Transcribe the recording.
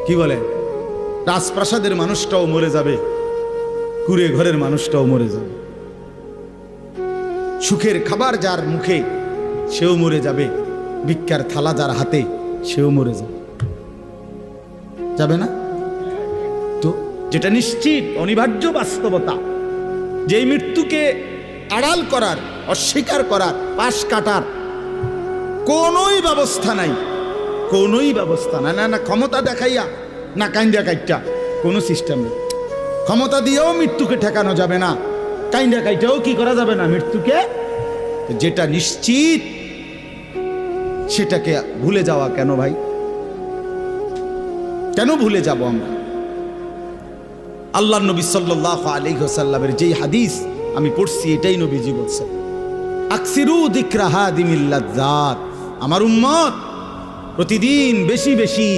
কি বলে, রাজপ্রাসাদের মানুষটাও মরে যাবে, কুড়ে ঘরের মানুষটাও মরে যাবে, সুখের খাবার যার মুখে সেও মরে যাবে, ভিক্ষার থালা যার হাতে সেও মরে যাবে, যাবে না? তো যেটা নিশ্চিত অনিবার্য বাস্তবতা, যেই মৃত্যুকে আড়াল করার, অস্বীকার করার, পাশ কাটার কোনোই ব্যবস্থা নাই, কোনোই ব্যবস্থা নাই। না না ক্ষমতা দেখাইয়া, না কাইন্দা কাইটা, কোনো সিস্টেম নেই। ক্ষমতা দিয়েও মৃত্যুকে ঠেকানো যাবে না, কাইন্দা কাইটাও কি করা যাবে না মৃত্যুকে। যেটা নিশ্চিত সেটাকে ভুলে যাওয়া কেন ভাই? কেন ভুলে যাব আমরা? আল্লাহর নবী সাল্লাল্লাহু আলাইহি ওয়াসাল্লামের যেই হাদিস আমি পড়ছি, এটাই নবীজি বলছেন, আকসিরু যিকরা হাদিমিল লাজ্জাত, আমার উম্মত প্রতিদিন বেশি বেশি